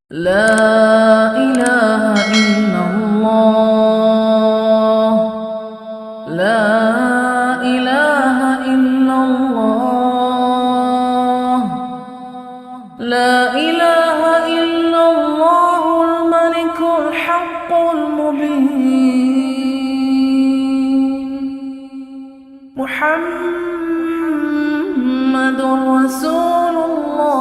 لا إله إلا الله. لا إله إلا الله. لا إله إلا الله الملك الحق المبين. محمد رسول الله.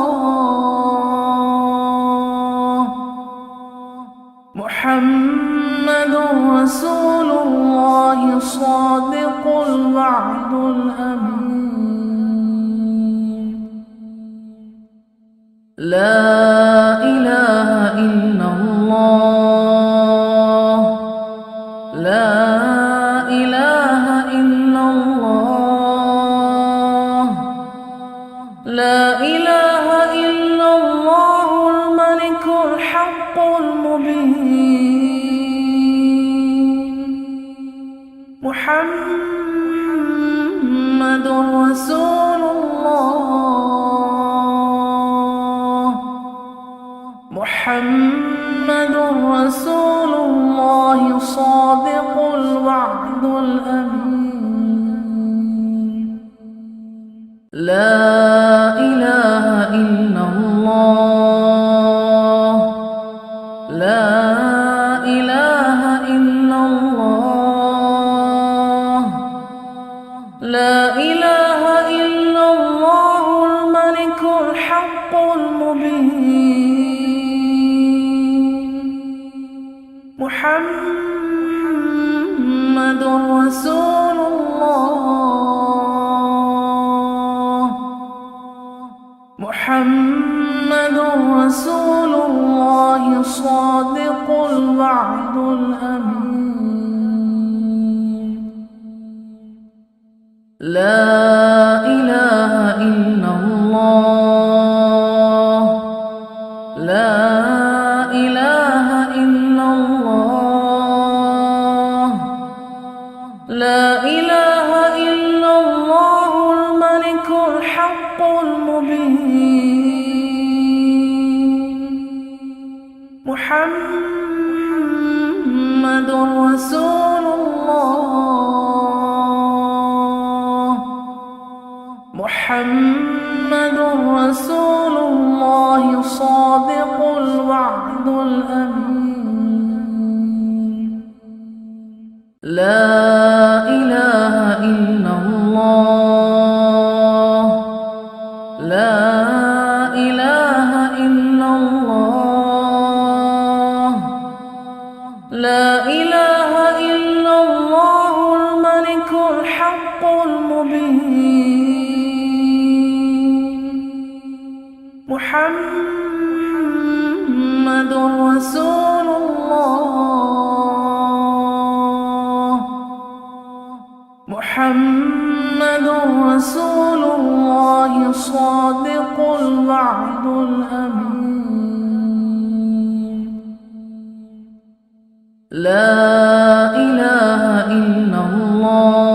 محمد رسول الله صادق الوعد الأمين. لا إله إلا الله. لا إله إلا الله. لا إله إلا الله الملك الحق المبين. محمد رسول الله. محمد رسول الله صادق الوعد الأمين. لا إله إلا الله. لا إله إلا الله. لا إله إلا الله الملك الحق المبين. محمد رسول الله. محمد رسول الله صادق الوعد الأمين. لا إله إلا الله. لا إله إلا الله. لا إله إلا الله الملك الحق المبين. محمد رسول الله. محمد رسول الله صادق الوعد الأمين. لا إله إلا الله. لا إله إلا الله. لا إله إلا الله الملك الحق المبين. محمد رسول الله. محمد رسول الله صادق الوعد الأمين. لا إله إلا الله.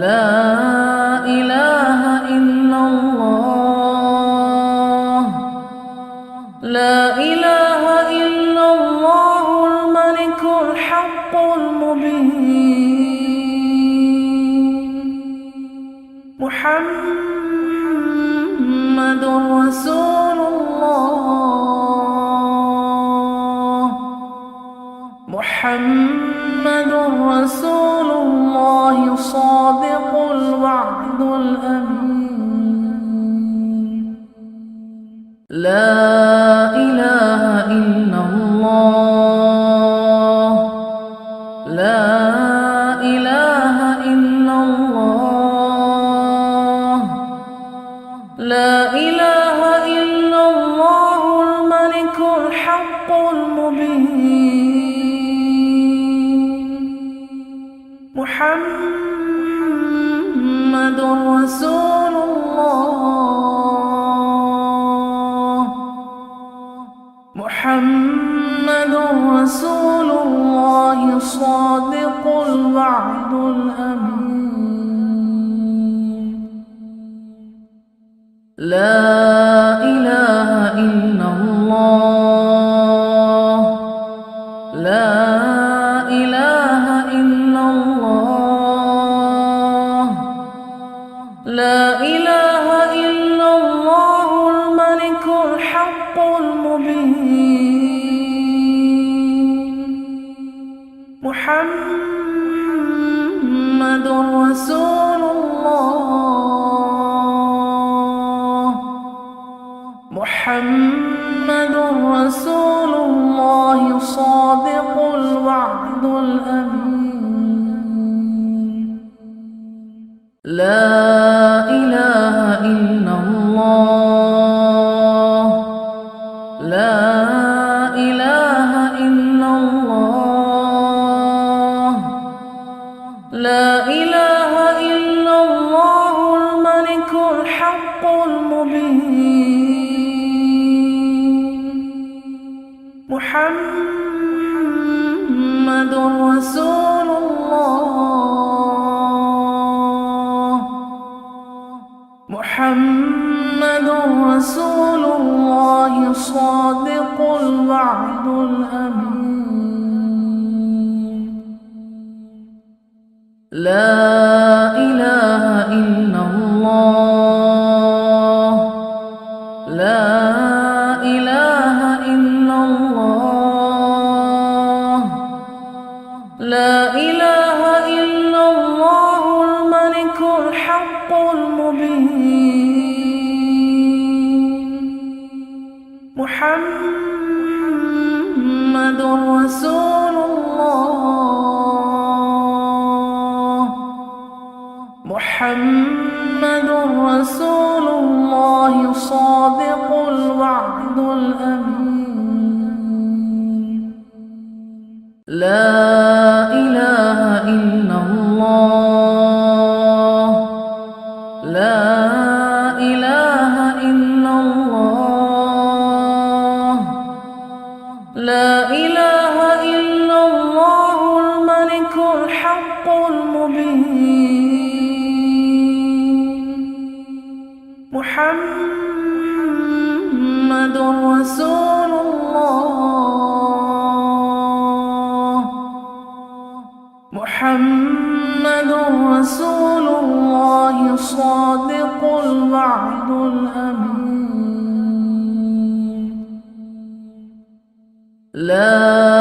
لا إله إلا الله. لا إله إلا الله الملك الحق المبين. محمد رسول الله. محمد رسول الله صادق الوعد الأمين. لا إله إلا الله. لا إله إلا الله. لا إله إلا الله الملك الحق المبين. محمد رسول الله. محمد رسول الله صادق الوعد الأمين. لا إله إلا الله لا إله إلا الله لا إله إلا الله الملك الحق المبين محمد رسول الله محمد رسول الله صادق الوعد الأمين لا إله إلا الله لا إله إلا الله لا إله إلا الله الملك الحق المبين محمد رسول الله محمد رسول الله صادق الوعد الأمين لا إله إلا الله لا إله إلا الله لا إله إلا الله الملك الحق المبين محمد رسول الله محمد رسول الله صادق الوعد الأمين لا إله إلا الله لا إله إلا الله لا إله إلا الله الملك الحق المبين محمد رسول الله محمد رسول الله صادق الوعد الأمين لا